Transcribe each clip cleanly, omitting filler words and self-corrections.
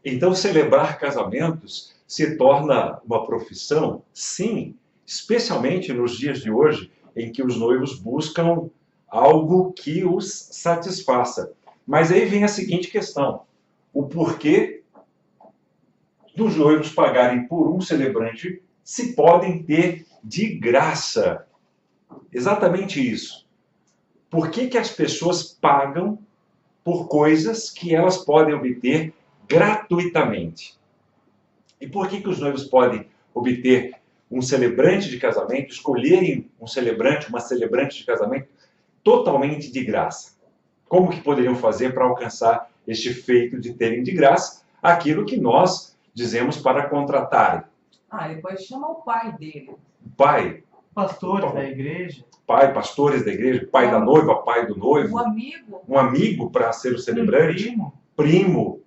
Então, celebrar casamentos se torna uma profissão? Sim, especialmente nos dias de hoje, em que os noivos buscam algo que os satisfaça. Mas aí vem a seguinte questão: o porquê dos noivos pagarem por um celebrante se podem ter de graça? Exatamente isso. Por que as pessoas pagam por coisas que elas podem obter gratuitamente? E por que os noivos podem obter um celebrante de casamento, escolherem um celebrante, uma celebrante de casamento totalmente de graça? Como que poderiam fazer para alcançar este feito de terem de graça aquilo que nós dizemos para contratarem? Ele pode chamar o pai dele. Pai, Pastores da igreja. pai, pastores da igreja, pai da noiva, pai do noivo. Um amigo para ser o celebrante. Primo.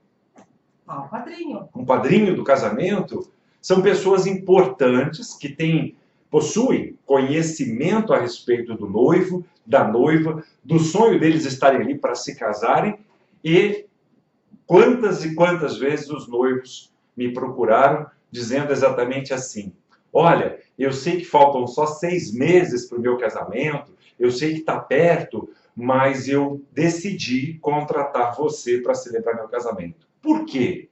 Um padrinho. Um padrinho do casamento. São pessoas importantes que possuem conhecimento a respeito do noivo, da noiva, do sonho deles estarem ali para se casarem. E quantas vezes os noivos me procuraram dizendo exatamente assim: olha, eu sei que faltam só 6 meses para o meu casamento, eu sei que está perto, mas eu decidi contratar você para celebrar meu casamento. Por quê?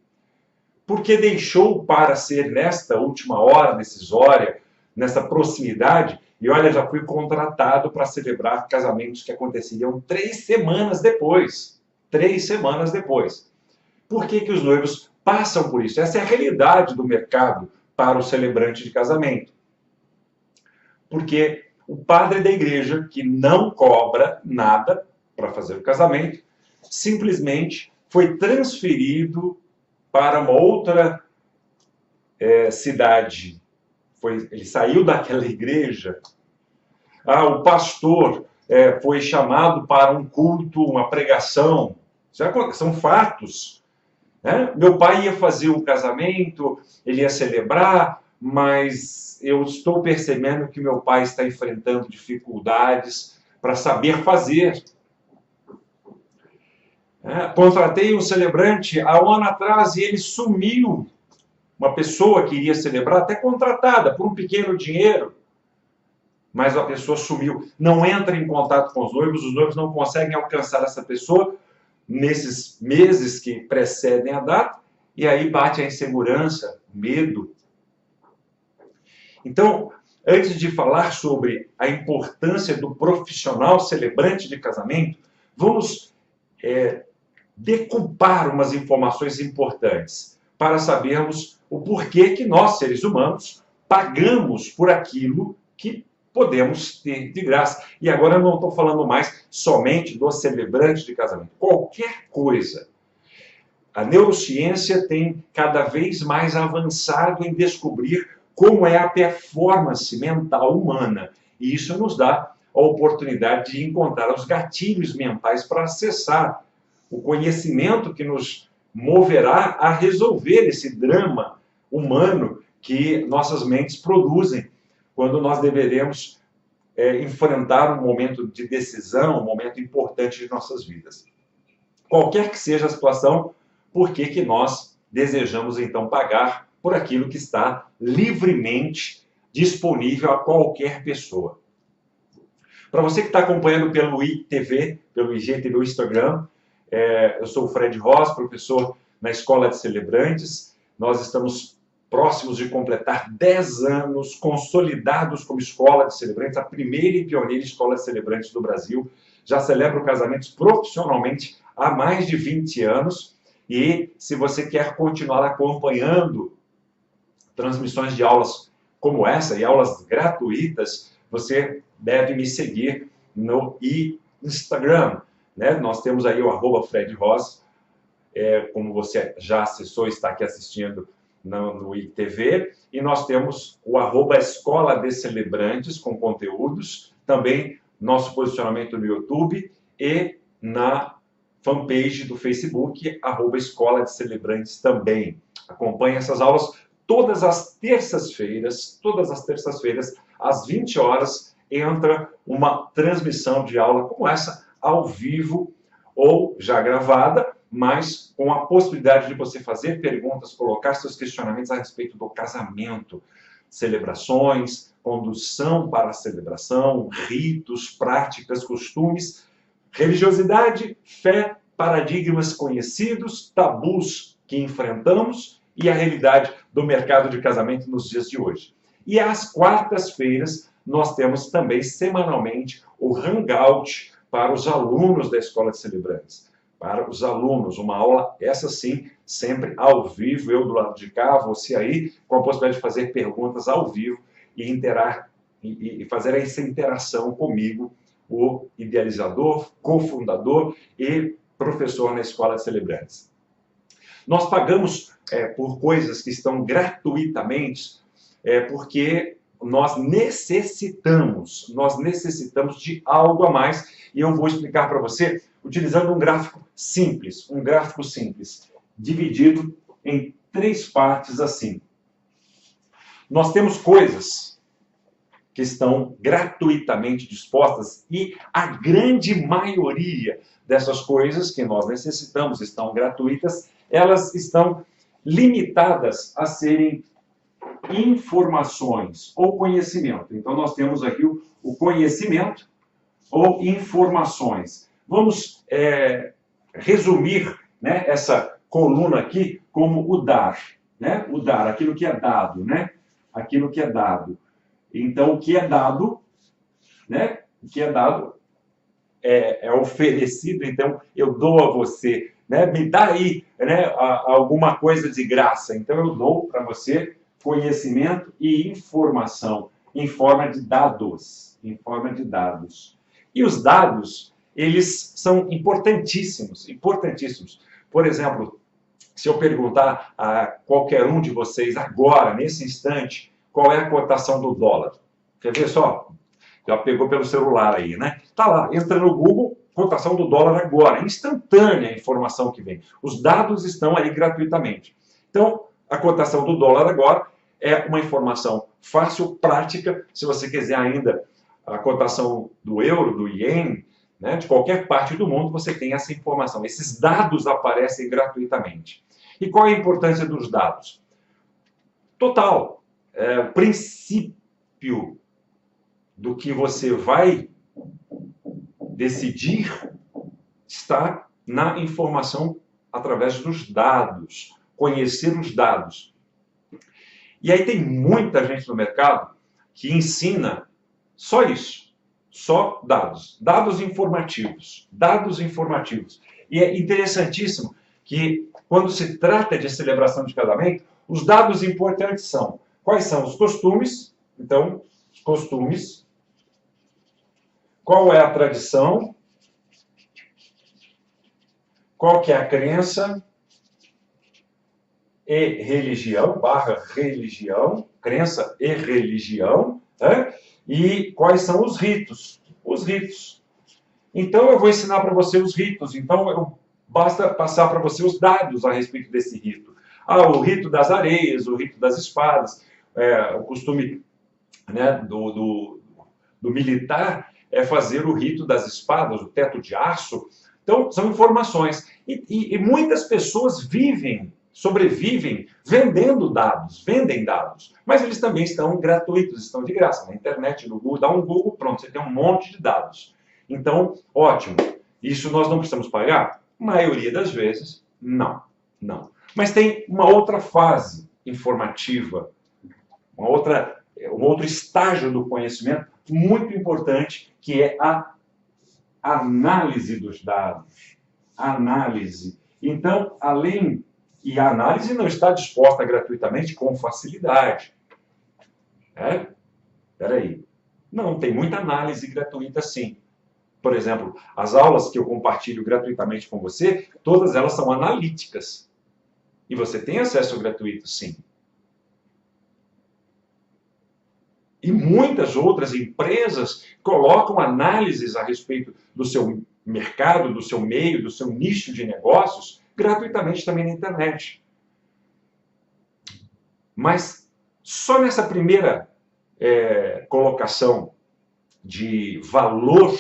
Porque deixou para ser nesta última hora decisória, nessa proximidade, e olha, já fui contratado para celebrar casamentos que aconteceriam 3 semanas depois. 3 semanas depois. Por que os noivos passam por isso? Essa é a realidade do mercado para o celebrante de casamento. Porque o padre da igreja, que não cobra nada para fazer o casamento, simplesmente foi transferido para uma outra cidade. Ele saiu daquela igreja. O pastor foi chamado para um culto, uma pregação. São fatos. Meu pai ia fazer o casamento, ele ia celebrar, mas eu estou percebendo que meu pai está enfrentando dificuldades para saber fazer. Contratei um celebrante há um ano atrás e ele sumiu. Uma pessoa que iria celebrar, até contratada por um pequeno dinheiro, mas a pessoa sumiu. Não entra em contato com os noivos não conseguem alcançar essa pessoa nesses meses que precedem a data, e aí bate a insegurança, medo. Então, antes de falar sobre a importância do profissional celebrante de casamento, vamos decupar umas informações importantes para sabermos o porquê que nós, seres humanos, pagamos por aquilo que podemos ter de graça. E agora eu não estou falando mais somente do celebrante de casamento. Qualquer coisa. A neurociência tem cada vez mais avançado em descobrir como é a performance mental humana. E isso nos dá a oportunidade de encontrar os gatilhos mentais para acessar o conhecimento que nos moverá a resolver esse drama humano que nossas mentes produzem quando nós deveremos enfrentar um momento de decisão, um momento importante de nossas vidas. Qualquer que seja a situação, por que nós desejamos então pagar por aquilo que está livremente disponível a qualquer pessoa? Para você que está acompanhando pelo ITV, pelo IGTV, o Instagram, eu sou o Fred Ross, professor na Escola de Celebrantes. Nós estamos próximos de completar 10 anos consolidados como Escola de Celebrantes, a primeira e pioneira Escola de Celebrantes do Brasil. Já celebro casamentos profissionalmente há mais de 20 anos. E se você quer continuar acompanhando transmissões de aulas como essa e aulas gratuitas, você deve me seguir no Instagram. Nós temos aí o @FredRoss, como você já acessou, está aqui assistindo no ITV, e nós temos o @Escola de Celebrantes com conteúdos, também nosso posicionamento no YouTube e na fanpage do Facebook, @Escola de Celebrantes também. Acompanhe essas aulas todas as terças-feiras, às 20 horas, entra uma transmissão de aula como essa, ao vivo ou já gravada, mas com a possibilidade de você fazer perguntas, colocar seus questionamentos a respeito do casamento, celebrações, condução para a celebração, ritos, práticas, costumes, religiosidade, fé, paradigmas conhecidos, tabus que enfrentamos e a realidade do mercado de casamento nos dias de hoje. E às quartas-feiras nós temos também semanalmente o Hangout para os alunos da Escola de Celebrantes. Para os alunos, uma aula, essa sim, sempre ao vivo, eu do lado de cá, você aí, com a possibilidade de fazer perguntas ao vivo e fazer essa interação comigo, o idealizador, cofundador e professor na Escola de Celebrantes. Nós pagamos por coisas que estão gratuitamente, porque nós necessitamos de algo a mais, e eu vou explicar para você utilizando um gráfico simples, dividido em 3 partes assim. Nós temos coisas que estão gratuitamente dispostas e a grande maioria dessas coisas que nós necessitamos estão gratuitas, elas estão limitadas a serem informações ou conhecimento. Então nós temos aqui o conhecimento ou informações. Vamos resumir, né, essa coluna aqui como o dar, né? O dar, aquilo que é dado, né? Aquilo que é dado. Então o que é dado, né? O que é dado é oferecido, então eu dou a você, né? Me dá aí, né, alguma coisa de graça. Então eu dou para você conhecimento e informação em forma de dados, E os dados, eles são importantíssimos. Por exemplo, se eu perguntar a qualquer um de vocês agora, nesse instante, qual é a cotação do dólar? Quer ver só? Já pegou pelo celular aí, né? Tá lá, entra no Google, cotação do dólar agora, instantânea a informação que vem. Os dados estão aí gratuitamente. Então, a cotação do dólar agora é uma informação fácil, prática. Se você quiser ainda a cotação do euro, do ien, né, de qualquer parte do mundo, você tem essa informação. Esses dados aparecem gratuitamente. E qual é a importância dos dados? Total. O princípio do que você vai decidir está na informação através dos dados. Conhecer os dados. E aí tem muita gente no mercado que ensina só isso, só dados, dados informativos. E é interessantíssimo que quando se trata de celebração de casamento, os dados importantes são, quais são os costumes? Então, os costumes. Qual é a tradição? Qual que é a crença? E religião, religião, crença e religião, né? E quais são os ritos? Os ritos. Então eu vou ensinar para você os ritos, então basta passar para você os dados a respeito desse rito. O rito das areias, o rito das espadas, o costume, né, do militar é fazer o rito das espadas, o teto de aço. Então são informações. E muitas pessoas sobrevivem vendendo dados, vendem dados, mas eles também estão gratuitos, estão de graça, na internet, no Google, dá um Google, pronto, você tem um monte de dados. Então, ótimo, isso nós não precisamos pagar? Maioria das vezes, não. Mas tem uma outra fase informativa, um outro estágio do conhecimento muito importante, que é a análise dos dados. Análise. Então, E a análise não está disposta gratuitamente com facilidade. Espera aí. Não, tem muita análise gratuita sim. Por exemplo, as aulas que eu compartilho gratuitamente com você, todas elas são analíticas. E você tem acesso gratuito sim. E muitas outras empresas colocam análises a respeito do seu mercado, do seu meio, do seu nicho de negócios, gratuitamente também na internet. Mas só nessa primeira colocação de valor,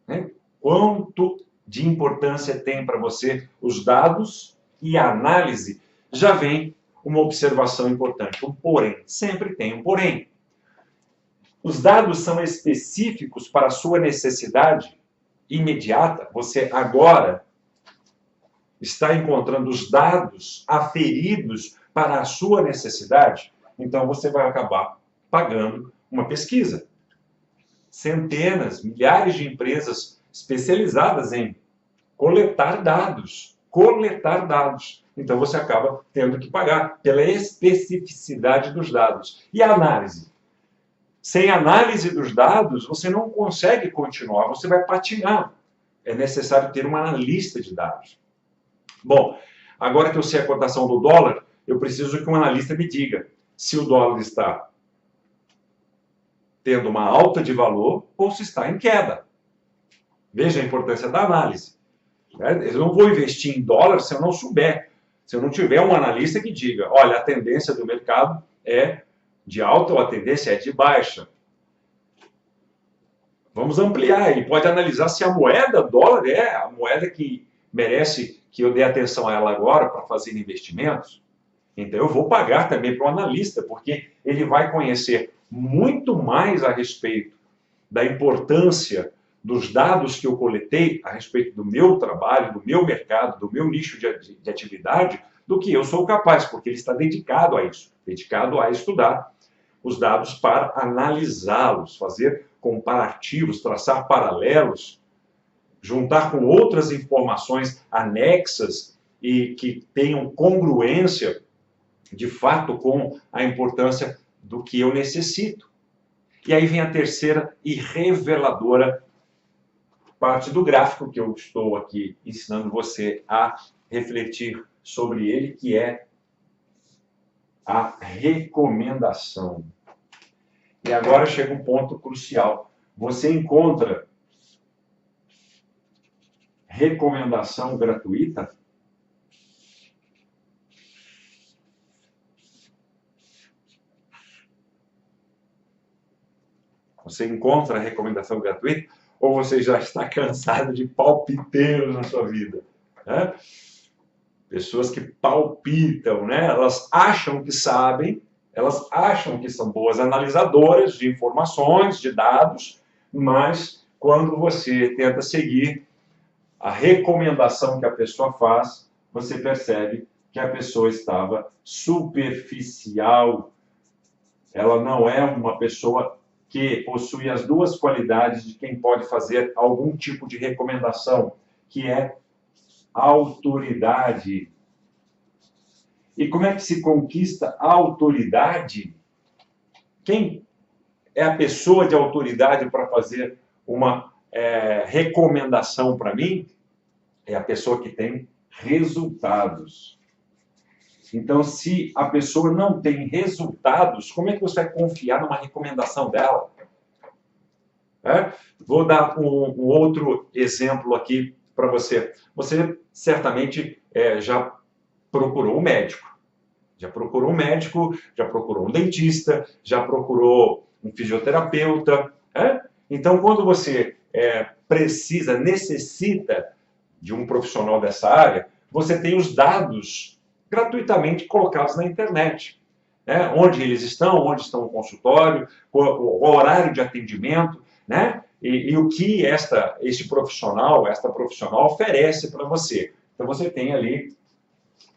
né, quanto de importância tem para você os dados e a análise, já vem uma observação importante, um porém. Sempre tem um porém. Os dados são específicos para a sua necessidade imediata. Você agora está encontrando os dados aferidos para a sua necessidade, então você vai acabar pagando uma pesquisa. Centenas, milhares de empresas especializadas em coletar dados. Então você acaba tendo que pagar pela especificidade dos dados. E a análise? Sem análise dos dados, você não consegue continuar, você vai patinar. É necessário ter um analista de dados. Bom, agora que eu sei a cotação do dólar, eu preciso que um analista me diga se o dólar está tendo uma alta de valor ou se está em queda. Veja a importância da análise. Eu não vou investir em dólar se eu não souber, se eu não tiver um analista que diga, olha, a tendência do mercado é de alta ou a tendência é de baixa. Vamos ampliar, ele pode analisar se a moeda dólar é a moeda que merece que eu dê atenção a ela agora para fazer investimentos. Então eu vou pagar também para o analista, porque ele vai conhecer muito mais a respeito da importância dos dados que eu coletei a respeito do meu trabalho, do meu mercado, do meu nicho de atividade, do que eu sou capaz, porque ele está dedicado a isso, dedicado a estudar os dados para analisá-los, fazer comparativos, traçar paralelos, juntar com outras informações anexas e que tenham congruência, de fato, com a importância do que eu necessito. E aí vem a terceira e reveladora parte do gráfico que eu estou aqui ensinando você a refletir sobre ele, que é a recomendação. E agora chega um ponto crucial. Você encontra recomendação gratuita? Você encontra recomendação gratuita? Ou você já está cansado de palpiteiros na sua vida? Né? Pessoas que palpitam, né? Elas acham que sabem, elas acham que são boas analisadoras de informações, de dados, mas quando você tenta seguir a recomendação que a pessoa faz, você percebe que a pessoa estava superficial. Ela não é uma pessoa que possui as duas qualidades de quem pode fazer algum tipo de recomendação, que é autoridade. E como é que se conquista a autoridade? Quem é a pessoa de autoridade para fazer uma recomendação para mim? É a pessoa que tem resultados. Então, se a pessoa não tem resultados, como é que você vai confiar numa recomendação dela? Vou dar um outro exemplo aqui para você. Você certamente já procurou um médico. Já procurou um médico, já procurou um dentista, já procurou um fisioterapeuta. Então, quando você necessita de um profissional dessa área, você tem os dados gratuitamente colocados na internet. Onde eles estão, onde estão o consultório, o horário de atendimento, né? E o que este profissional, esta profissional oferece para você. Então você tem ali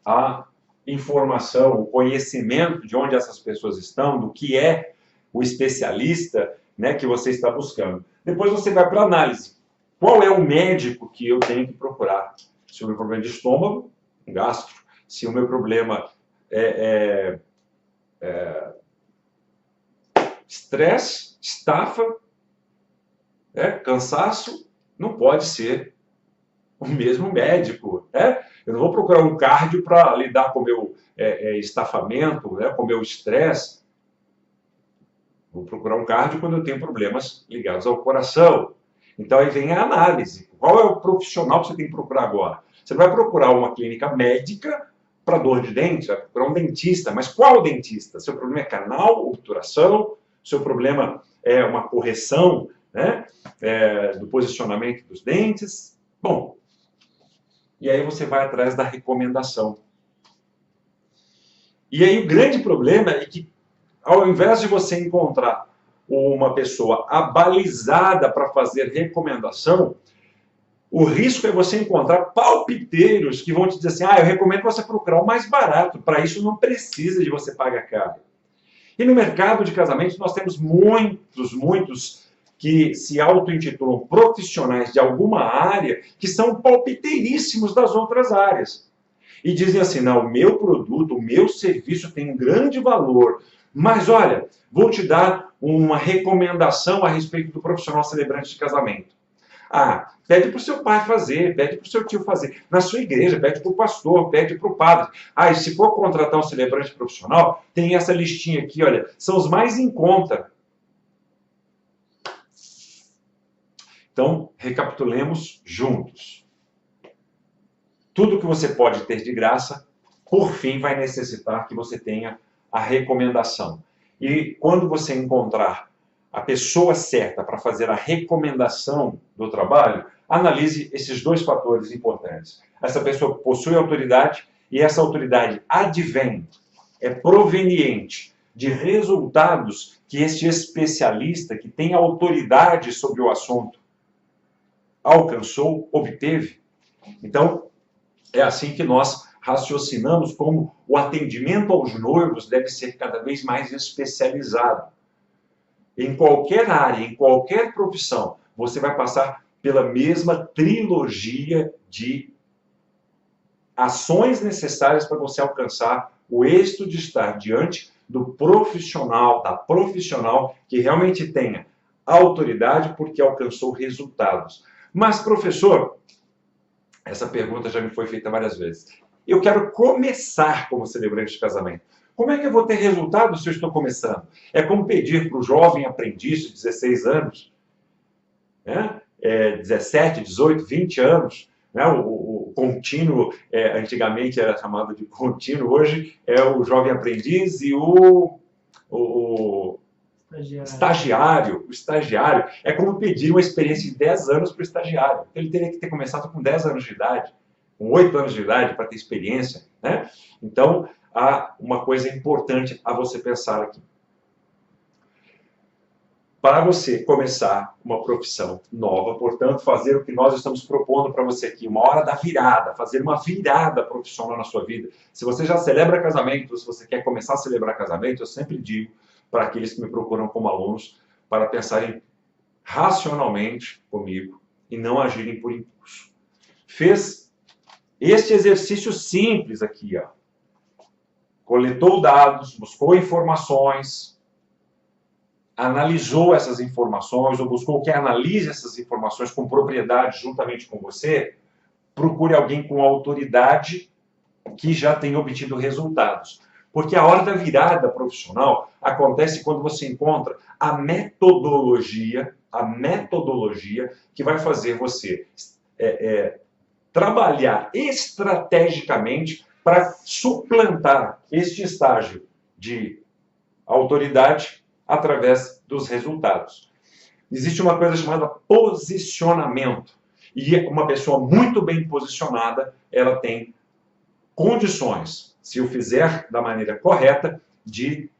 a informação, o conhecimento de onde essas pessoas estão, do que é o especialista, né, que você está buscando. Depois você vai para a análise. Qual é o médico que eu tenho que procurar? Se o meu problema é de estômago, um gastro. Se o meu problema é estresse, estafa, cansaço, não pode ser o mesmo médico. Eu não vou procurar um cardio para lidar com o meu estafamento, com o meu estresse. Vou procurar um cardio quando eu tenho problemas ligados ao coração. Então aí vem a análise. Qual é o profissional que você tem que procurar agora? Você vai procurar uma clínica médica para dor de dente, vai procurar um dentista. Mas qual dentista? Seu problema é canal, obturação? Seu problema é uma correção, né, do posicionamento dos dentes? Bom, e aí você vai atrás da recomendação. E aí o grande problema é que, ao invés de você encontrar uma pessoa abalizada para fazer recomendação, o risco é você encontrar palpiteiros que vão te dizer assim, eu recomendo você procurar o mais barato, para isso não precisa de você pagar caro. E no mercado de casamentos nós temos muitos que se auto-intitulam profissionais de alguma área que são palpiteiríssimos das outras áreas. E dizem assim, não, o meu produto, o meu serviço tem um grande valor, mas olha, vou te dar uma recomendação a respeito do profissional celebrante de casamento. Pede para o seu pai fazer, pede para o seu tio fazer. Na sua igreja, pede para o pastor, pede para o padre. E se for contratar um celebrante profissional, tem essa listinha aqui, olha, são os mais em conta. Então, recapitulemos juntos. Tudo que você pode ter de graça, por fim, vai necessitar que você tenha a recomendação. E quando você encontrar a pessoa certa para fazer a recomendação do trabalho, analise esses dois fatores importantes. Essa pessoa possui autoridade e essa autoridade advém, é proveniente de resultados que este especialista, que tem autoridade sobre o assunto, alcançou, obteve. Então, é assim que nós raciocinamos como o atendimento aos noivos deve ser cada vez mais especializado. Em qualquer área, em qualquer profissão, você vai passar pela mesma trilogia de ações necessárias para você alcançar o êxito de estar diante do profissional, da profissional que realmente tenha autoridade porque alcançou resultados. Mas, professor, essa pergunta já me foi feita várias vezes. Eu quero começar como celebrante de casamento. Como é que eu vou ter resultado se eu estou começando? É como pedir para o jovem aprendiz de 16 anos, 17, 18, 20 anos, né? O contínuo, antigamente era chamado de contínuo, hoje é o jovem aprendiz e o estagiário. O estagiário é como pedir uma experiência de 10 anos para o estagiário. Ele teria que ter começado com 10 anos de idade, com 8 anos de idade para ter experiência, né? Então, há uma coisa importante a você pensar aqui. Para você começar uma profissão nova, portanto, fazer o que nós estamos propondo para você aqui, uma hora da virada, fazer uma virada profissional na sua vida. Se você já celebra casamento, se você quer começar a celebrar casamento, eu sempre digo para aqueles que me procuram como alunos, para pensarem racionalmente comigo e não agirem por impulso. Fez este exercício simples aqui, ó. Coletou dados, buscou informações, analisou essas informações, ou buscou que analise essas informações com propriedade juntamente com você, procure alguém com autoridade que já tenha obtido resultados. Porque a hora da virada profissional acontece quando você encontra a metodologia que vai fazer você trabalhar estrategicamente para suplantar este estágio de autoridade através dos resultados. Existe uma coisa chamada posicionamento. E uma pessoa muito bem posicionada, ela tem condições, se o fizer da maneira correta, de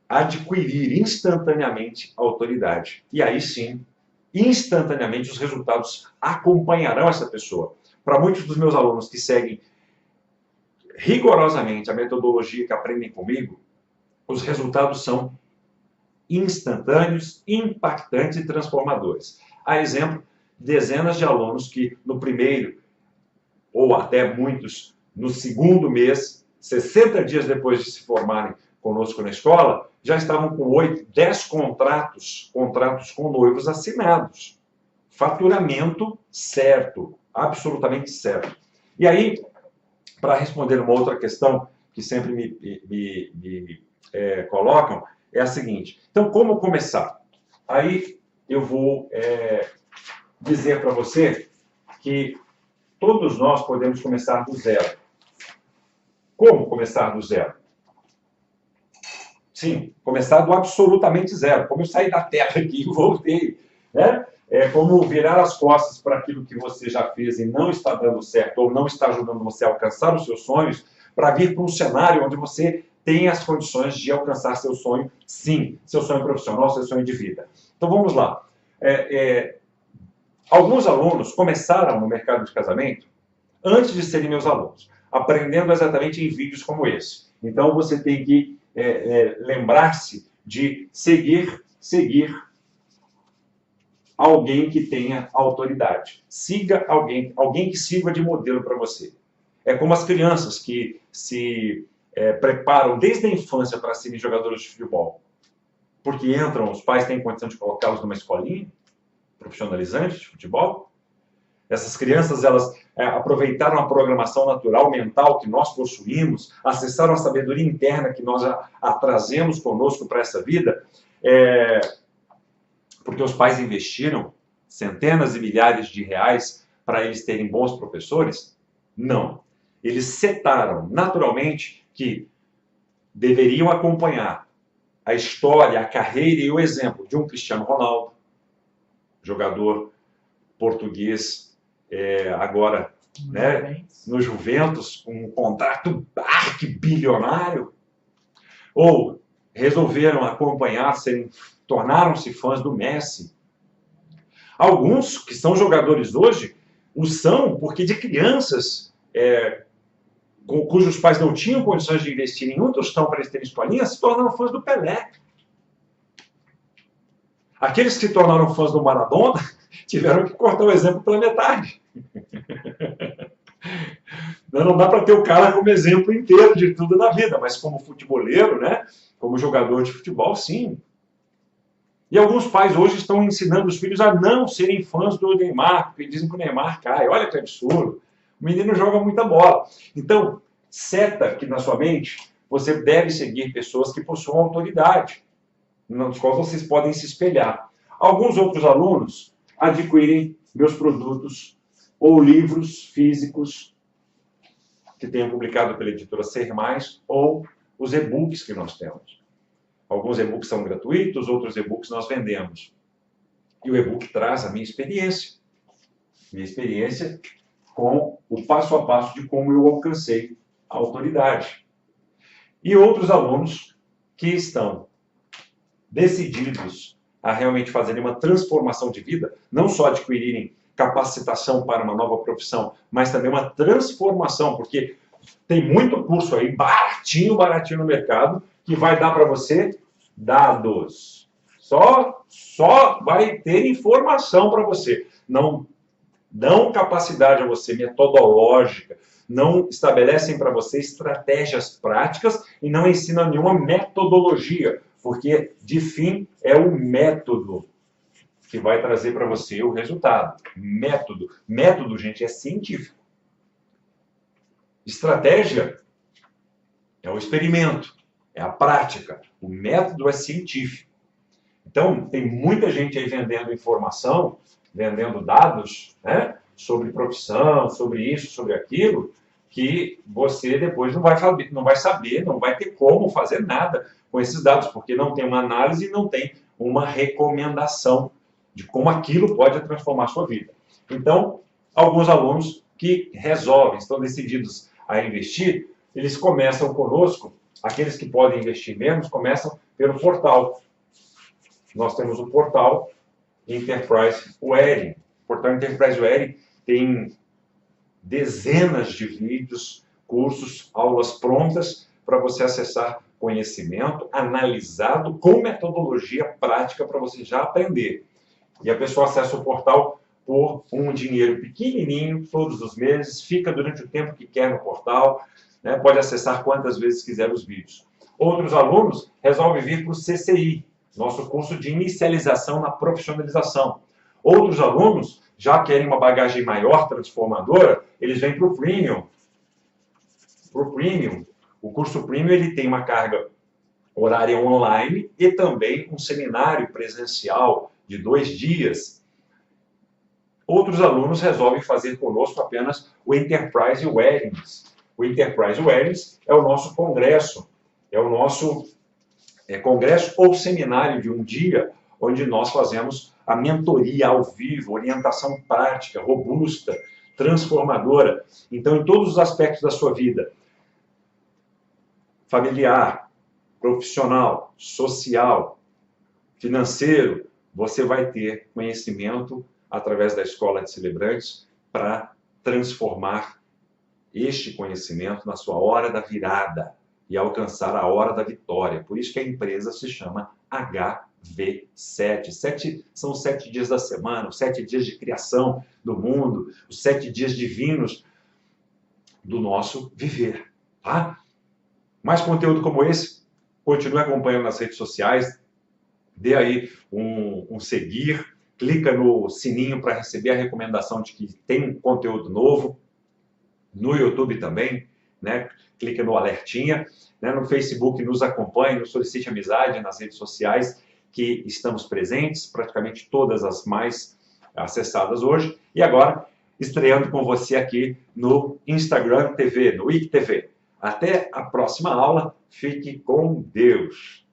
adquirir instantaneamente autoridade. E aí sim, instantaneamente os resultados acompanharão essa pessoa. Para muitos dos meus alunos que seguem rigorosamente a metodologia que aprendem comigo, os resultados são instantâneos, impactantes e transformadores. Há exemplo, dezenas de alunos que no primeiro, ou até muitos no segundo mês, 60 dias depois de se formarem conosco na escola, já estavam com 8, 10 contratos com noivos assinados. Faturamento certo, absolutamente certo. E aí, para responder uma outra questão que sempre me colocam, é a seguinte. Então, como começar? Aí eu vou dizer para você que todos nós podemos começar do zero. Como começar do zero? Sim, começar do absolutamente zero. Como eu saí da Terra aqui e voltei. Né? é como virar as costas para aquilo que você já fez e não está dando certo, ou não está ajudando você a alcançar os seus sonhos, para vir para um cenário onde você tem as condições de alcançar seu sonho, sim, seu sonho profissional, seu sonho de vida. Então vamos lá. Alguns alunos começaram no mercado de casamento antes de serem meus alunos, aprendendo exatamente em vídeos como esse. Então você tem que lembrar-se de seguir alguém que tenha autoridade. Siga alguém que sirva de modelo para você. É como as crianças que se preparam desde a infância para serem jogadores de futebol. Porque entram, os pais têm condição de colocá-los numa escolinha profissionalizante de futebol. Essas crianças, elas aproveitaram a programação natural mental que nós possuímos, acessaram a sabedoria interna que nós a trazemos conosco para essa vida, porque os pais investiram centenas e milhares de reais para eles terem bons professores? Não. Eles setaram naturalmente que deveriam acompanhar a história, a carreira e o exemplo de um Cristiano Ronaldo, jogador português, agora no Juventus, com um contrato arquibilionário, ou resolveram acompanhar, tornaram-se fãs do Messi. Alguns que são jogadores hoje, o são porque de crianças cujos pais não tinham condições de investir em um tostão para eles terem escolinha, se tornaram fãs do Pelé. Aqueles que se tornaram fãs do Maradona tiveram que cortar o exemplo pela metade. Não dá para ter o cara como exemplo inteiro de tudo na vida, mas como futeboleiro, né? Como jogador de futebol, sim. E alguns pais hoje estão ensinando os filhos a não serem fãs do Neymar, porque dizem que o Neymar cai. Olha que absurdo. O menino joga muita bola. Então, seta aqui na sua mente, você deve seguir pessoas que possuam autoridade, nas quais vocês podem se espelhar. Alguns outros alunos adquirem meus produtos ou livros físicos que tenham publicado pela editora Ser Mais, ou os e-books que nós temos. Alguns e-books são gratuitos, outros e-books nós vendemos. E o e-book traz a minha experiência. Minha experiência com o passo a passo de como eu alcancei a autoridade. E outros alunos que estão decididos a realmente fazerem uma transformação de vida, não só adquirirem capacitação para uma nova profissão, mas também uma transformação, porque tem muito curso aí, baratinho no mercado, que vai dar para você dados. Só vai ter informação para você. Não dão capacidade a você metodológica, não estabelecem para você estratégias práticas e não ensinam nenhuma metodologia, porque, de fim, é o método que vai trazer para você o resultado. Método. Método, gente, é científico. Estratégia é o experimento, é a prática. O método é científico. Então, tem muita gente aí vendendo informação, vendendo dados, né, sobre profissão, sobre isso, sobre aquilo, que você depois não vai saber, não vai ter como fazer nada com esses dados, porque não tem uma análise e não tem uma recomendação de como aquilo pode transformar a sua vida. Então, alguns alunos que resolvem, estão decididos a investir, eles começam conosco, aqueles que podem investir menos, começam pelo portal. Nós temos o portal Enterprise Wedding. O portal Enterprise Wedding tem dezenas de vídeos, cursos, aulas prontas para você acessar conhecimento analisado com metodologia prática para você já aprender. E a pessoa acessa o portal por um dinheiro pequenininho todos os meses, fica durante o tempo que quer no portal, né, pode acessar quantas vezes quiser os vídeos. Outros alunos resolvem vir para o CCI, nosso curso de inicialização na profissionalização. Outros alunos já querem uma bagagem maior, transformadora, eles vêm para o Premium. O curso Premium ele tem uma carga horária online e também um seminário presencial de 2 dias. Outros alunos resolvem fazer conosco apenas o Enterprise Weddings. O Enterprise Weddings é o nosso congresso, é o nosso congresso ou seminário de um dia, onde nós fazemos a mentoria ao vivo, orientação prática, robusta, transformadora. Então, em todos os aspectos da sua vida, familiar, profissional, social, financeiro, você vai ter conhecimento através da Escola de Celebrantes para transformar este conhecimento na sua hora da virada e alcançar a hora da vitória. Por isso que a empresa se chama HV7. São 7 dias da semana, os 7 dias de criação do mundo, os 7 dias divinos do nosso viver. Tá? Mais conteúdo como esse, continue acompanhando nas redes sociais, dê aí um seguir, clica no sininho para receber a recomendação de que tem conteúdo novo, no YouTube também, né? Clica no alertinha, né? No Facebook nos acompanhe, nos solicite amizade nas redes sociais, que estamos presentes, praticamente todas as mais acessadas hoje, e agora estreando com você aqui no Instagram TV, no IGTV. Até a próxima aula, fique com Deus!